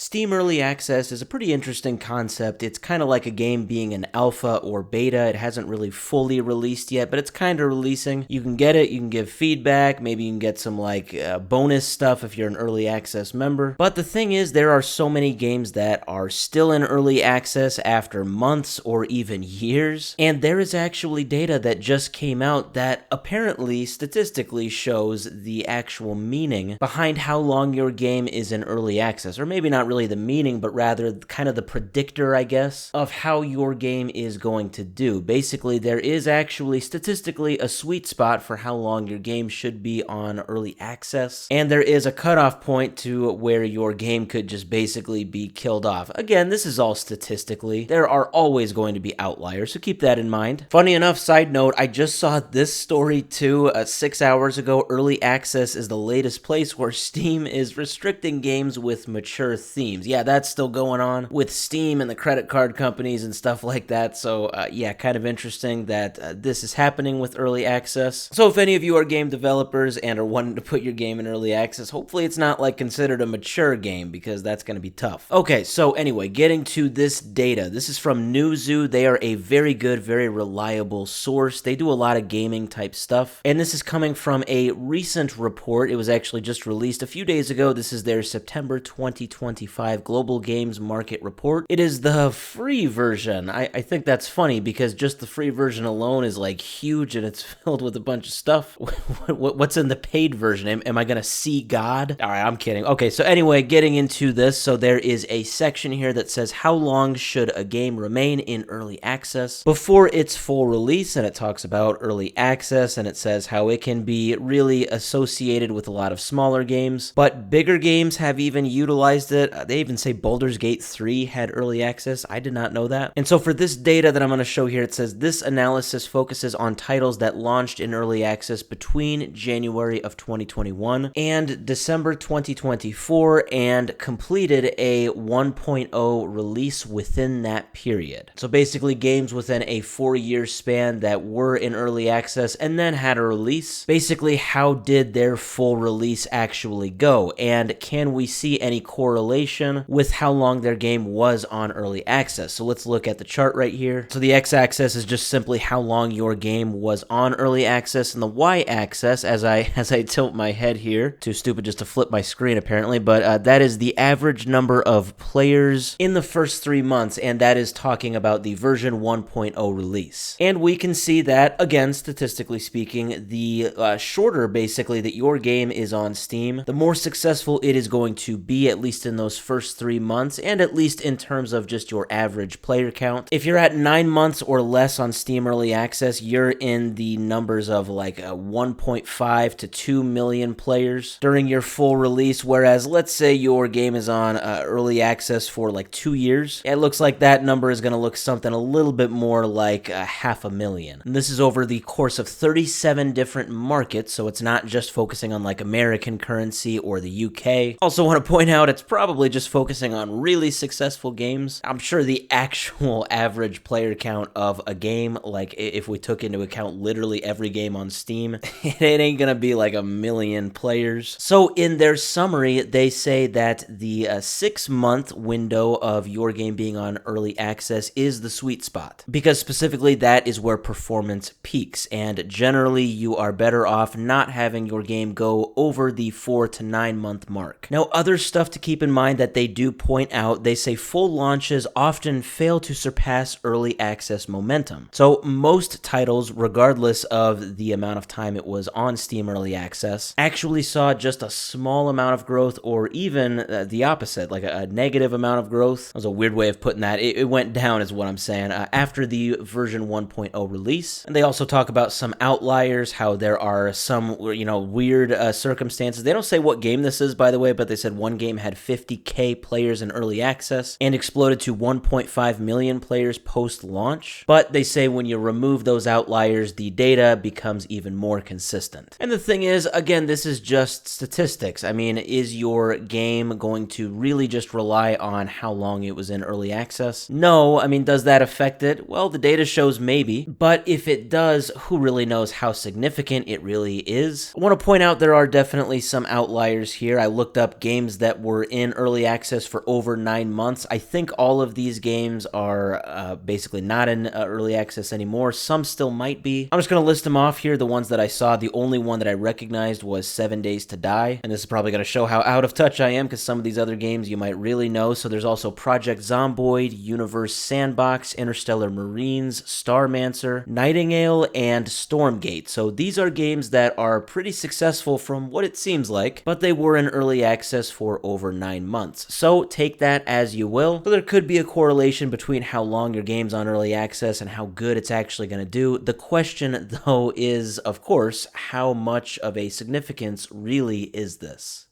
Steam Early Access is a pretty interesting concept. It's kind of like a game being an alpha or beta. It hasn't really fully released yet, but it's kind of releasing. You can get it, you can give feedback, maybe you can get some bonus stuff if you're an early access member. But the thing is, there are so many games that are still in early access after months or even years, and there is actually data that just came out that apparently statistically shows the actual meaning behind how long your game is in early access, or maybe not really the meaning, but rather kind of the predictor, I guess, of how your game is going to do. Basically, there is actually statistically a sweet spot for how long your game should be on early access, and there is a cutoff point to where your game could just basically be killed off. Again, this is all statistically. There are always going to be outliers, so keep that in mind. Funny enough, side note, I just saw this story too 6 hours ago. Early access is the latest place where Steam is restricting games with mature themes. Yeah, that's still going on with Steam and the credit card companies and stuff like that. So yeah, kind of interesting that this is happening with early access. So if any of you are game developers and are wanting to put your game in early access, hopefully it's not considered a mature game, because that's going to be tough. Okay, so anyway, getting to this data. This is from Newzoo. They are a very good, very reliable source. They do a lot of gaming type stuff, and this is coming from a recent report. It was actually just released a few days ago. This is their September 2025 Global Games Market Report. It is the free version. I think that's funny, because just the free version alone is huge, and it's filled with a bunch of stuff. What's in the paid version? Am I gonna see God? All right, I'm kidding. Okay, so anyway, getting into this, so there is a section here that says how long should a game remain in early access before its full release, and it talks about early access, and it says how it can be really associated with a lot of smaller games, but bigger games have even utilized it. They even say Baldur's Gate 3 had early access. I did not know that. And so for this data that I'm going to show here, it says this analysis focuses on titles that launched in early access between January of 2021 and December 2024 and completed a 1.0 release within that period. So basically games within a 4-year span that were in early access and then had a release. Basically, how did their full release actually go? And can we see any correlation with how long their game was on early access? So let's look at the chart right here. So the x-axis is just simply how long your game was on early access, and the y-axis, as I tilt my head here, too stupid just to flip my screen apparently, but that is the average number of players in the first 3 months, and that is talking about the version 1.0 release. And we can see that, again, statistically speaking, the shorter basically that your game is on Steam, the more successful it is going to be, at least in those first 3 months, and at least in terms of just your average player count. If you're at 9 months or less on Steam Early Access, you're in the numbers of 1.5 to 2 million players during your full release, whereas let's say your game is on Early Access for 2 years, it looks like that number is going to look something a little bit more like 500,000. And this is over the course of 37 different markets, so it's not just focusing on American currency or the UK. Also want to point out, it's probably just focusing on really successful games. I'm sure the actual average player count of a game, if we took into account literally every game on Steam, it ain't gonna be 1 million players. So in their summary, they say that the 6-month window of your game being on early access is the sweet spot, because specifically that is where performance peaks, and generally you are better off not having your game go over the 4 to 9 month mark. Now, other stuff to keep in mind that they do point out, they say full launches often fail to surpass early access momentum. So most titles, regardless of the amount of time it was on Steam Early Access, actually saw just a small amount of growth, or even the opposite, a negative amount of growth. That was a weird way of putting that. It went down is what I'm saying, after the version 1.0 release. And they also talk about some outliers, how there are some, weird circumstances. They don't say what game this is, by the way, but they said one game had 50K players in early access and exploded to 1.5 million players post-launch. But they say when you remove those outliers, the data becomes even more consistent. And the thing is, again, this is just statistics. I mean, is your game going to really just rely on how long it was in early access? No. I mean, does that affect it? Well, the data shows maybe, but if it does, who really knows how significant it really is? I want to point out there are definitely some outliers here. I looked up games that were in early early access for over 9 months. I think all of these games are basically not in early access anymore. Some still might be. I'm just going to list them off here. The ones that I saw, the only one that I recognized was 7 Days to Die. And this is probably going to show how out of touch I am because some of these other games you might really know. So there's also Project Zomboid, Universe Sandbox, Interstellar Marines, Starmancer, Nightingale, and Stormgate. So these are games that are pretty successful from what it seems like, but they were in early access for over 9 months. So take that as you will. So there could be a correlation between how long your game's on early access and how good it's actually going to do. The question, though, is, of course, how much of a significance really is this?